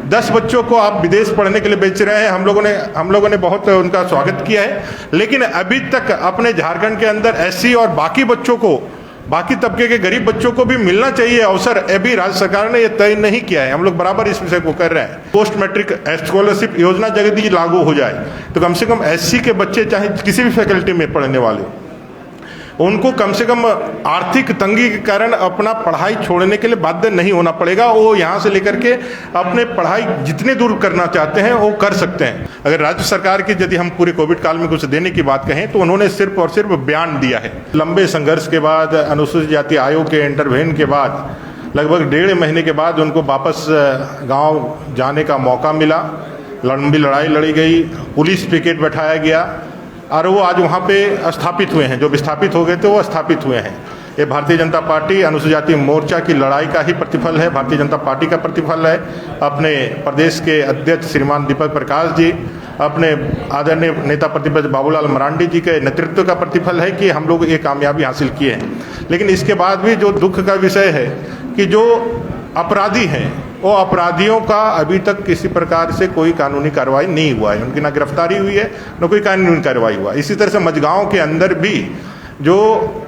10 बच्चों को आप विदेश पढ़ने के लिए भेज रहे हैं। हम लोगों ने बहुत उनका स्वागत किया है, लेकिन अभी तक अपने झारखंड के अंदर एससी और बाकी बच्चों को, बाकी तबके के गरीब बच्चों को भी मिलना चाहिए अवसर, अभी राज्य सरकार ने यह तय नहीं किया है। हम लोग बराबर इस विषय को कर रहे हैं। पोस्ट मैट्रिक स्कॉलरशिप योजना जल्दी ही लागू हो जाए तो कम से कम एससी के बच्चे, चाहे किसी भी फैकल्टी में पढ़ने वाले, उनको कम से कम आर्थिक तंगी के कारण अपना पढ़ाई छोड़ने के लिए बाध्य नहीं होना पड़ेगा। वो यहाँ से लेकर के अपने पढ़ाई जितने दूर करना चाहते हैं वो कर सकते हैं। अगर राज्य सरकार की यदि हम पूरे कोविड काल में कुछ देने की बात कहें तो उन्होंने सिर्फ और सिर्फ बयान दिया है। लंबे संघर्ष के बाद, अनुसूचित जाति आयोग के इंटरवेन के बाद, लगभग 1.5 महीने के बाद उनको वापस गाँव जाने का मौका मिला। लंबी लड़ाई लड़ी गई, पुलिस पिकेट बैठाया गया और वो आज वहाँ पे स्थापित हुए हैं। जो विस्थापित हो गए थे वो स्थापित हुए हैं। ये भारतीय जनता पार्टी अनुसूचित जाति मोर्चा की लड़ाई का ही प्रतिफल है, भारतीय जनता पार्टी का प्रतिफल है। अपने प्रदेश के अध्यक्ष श्रीमान दीपक प्रकाश जी, अपने आदरणीय नेता प्रतिपक्ष बाबूलाल मरांडी जी के नेतृत्व का प्रतिफल है कि हम लोग ये कामयाबी हासिल किए हैं। लेकिन इसके बाद भी जो दुख का विषय है कि जो अपराधी हैं वो अपराधियों का अभी तक किसी प्रकार से कोई कानूनी कार्रवाई नहीं हुआ है। उनकी ना गिरफ्तारी हुई है, न कोई कानूनी कार्रवाई हुआ। इसी तरह से मझगांव के अंदर भी जो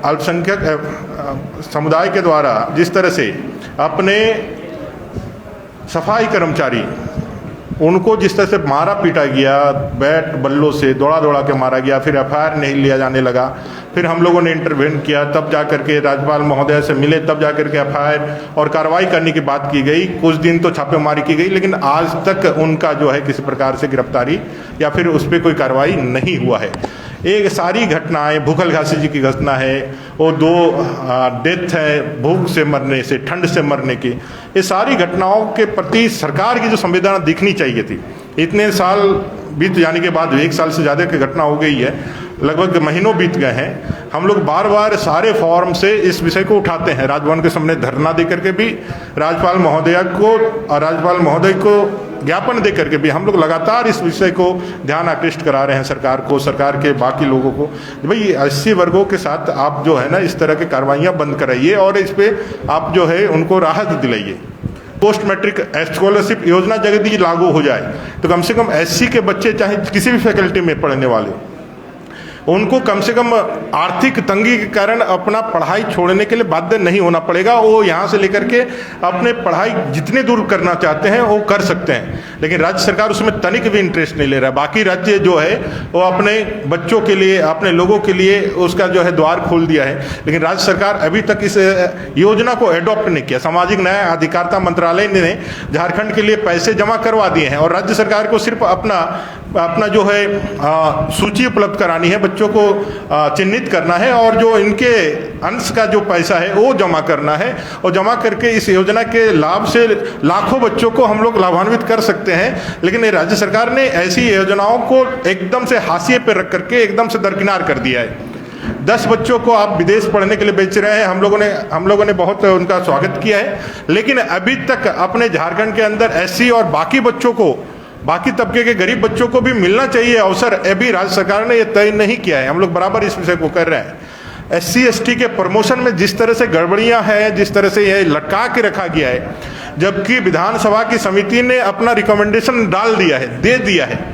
अल्पसंख्यक समुदाय के द्वारा जिस तरह से अपने सफाई कर्मचारी, उनको जिस तरह से मारा पीटा गया, बैट बल्लों से दौड़ा दौड़ा के मारा गया, फिर एफआईआर नहीं लिया जाने लगा, फिर हम लोगों ने इंटरवेन किया, तब जा करके राज्यपाल महोदय से मिले, तब जा करके एफआईआर और कार्रवाई करने की बात की गई। कुछ दिन तो छापेमारी की गई, लेकिन आज तक उनका जो है किसी प्रकार से गिरफ्तारी या फिर उस पर कोई कार्रवाई नहीं हुआ है। एक सारी घटनाएं, भूखल घासी जी की घटना है, वो 2 डेथ है भूख से मरने से, ठंड से मरने की, ये सारी घटनाओं के प्रति सरकार की जो संवेदना दिखनी चाहिए थी। इतने साल बीत जाने के बाद, 1 साल से ज़्यादा की घटना हो गई है, लगभग महीनों बीत गए हैं। हम लोग बार बार सारे फॉरम से इस विषय को उठाते हैं, राजभवन के सामने धरना दे करके भी, राज्यपाल महोदय को ज्ञापन दे करके भी हम लोग लगातार इस विषय को ध्यान आकृष्ट करा रहे हैं सरकार को, सरकार के बाकी लोगों को। भाई 80 वर्गों के साथ आप जो है ना इस तरह की कार्रवाइयाँ बंद कराइए और इस पर आप जो है उनको राहत दिलाइए। पोस्ट मैट्रिक स्कॉलरशिप योजना जल्दी ही लागू हो जाए तो कम से कम एससी के बच्चे, चाहे किसी भी फैकल्टी में पढ़ने वाले, उनको कम से कम आर्थिक तंगी के कारण अपना पढ़ाई छोड़ने के लिए बाध्य नहीं होना पड़ेगा। वो यहाँ से लेकर के अपने पढ़ाई जितने दूर करना चाहते हैं वो कर सकते हैं। लेकिन राज्य सरकार उसमें तनिक भी इंटरेस्ट नहीं ले रहा है। बाकी राज्य जो है वो अपने बच्चों के लिए, अपने लोगों के लिए उसका जो है द्वार खोल दिया है, लेकिन राज्य सरकार अभी तक इस योजना को एडॉप्ट नहीं किया। सामाजिक न्याय अधिकारिता मंत्रालय ने झारखंड के लिए पैसे जमा करवा दिए हैं और राज्य सरकार को सिर्फ अपना जो है सूची उपलब्ध करानी है, बच्चों को चिन्हित करना है और जो इनके अंश का जो पैसा है वो जमा करना है। और जमा करके इस योजना के लाभ से लाखों बच्चों को हम लोग लाभान्वित कर सकते हैं। लेकिन ये राज्य सरकार ने ऐसी योजनाओं को एकदम से हाशिए पर रख करके एकदम से दरकिनार कर दिया है। 10 बच्चों को आप विदेश पढ़ने के लिए भेज रहे हैं। हम लोगों ने बहुत उनका स्वागत किया है, लेकिन अभी तक अपने झारखंड के अंदर एससी और बाकी बच्चों को, बाकी तबके के गरीब बच्चों को भी मिलना चाहिए अवसर, अभी राज्य सरकार ने यह तय नहीं किया है। हम लोग बराबर इस विषय को कर रहे हैं। एससी एसटी के प्रमोशन में जिस तरह से गड़बड़ियां हैं, जिस तरह से यह लटका के रखा गया है, जबकि विधानसभा की समिति ने अपना रिकमेंडेशन डाल दिया है, दे दिया है।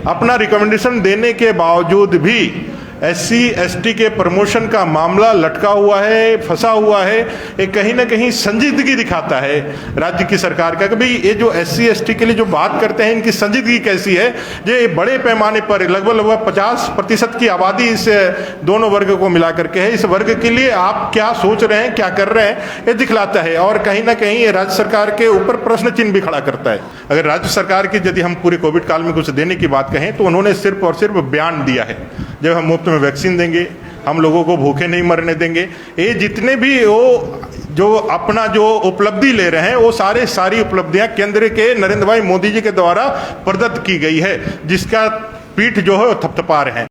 अपना रिकमेंडेशन देने के बावजूद भी एससी एसटी के प्रमोशन का मामला लटका हुआ है, फंसा हुआ है। ये कहीं ना कहीं संजीदगी दिखाता है राज्य की सरकार का कि भाई ये जो एससी एसटी के लिए जो बात करते हैं, इनकी संजीदगी कैसी है। ये बड़े पैमाने पर लगभग 50% की आबादी इस दोनों वर्ग को मिला करके है। इस वर्ग के लिए आप क्या सोच रहे हैं, क्या कर रहे हैं, ये दिखलाता है और कहीं ना कहीं ये राज्य सरकार के ऊपर प्रश्न चिन्ह भी खड़ा करता है। अगर राज्य सरकार की यदि हम पूरे कोविड काल में कुछ देने की बात कहें तो उन्होंने सिर्फ और सिर्फ बयान दिया है, जब हम मुफ्त में वैक्सीन देंगे, हम लोगों को भूखे नहीं मरने देंगे। ये जितने भी वो जो अपना जो उपलब्धि ले रहे हैं वो सारी उपलब्धियां केंद्र के नरेंद्र भाई मोदी जी के द्वारा प्रदत्त की गई है, जिसका पीठ जो है वो थपथपा रहे हैं।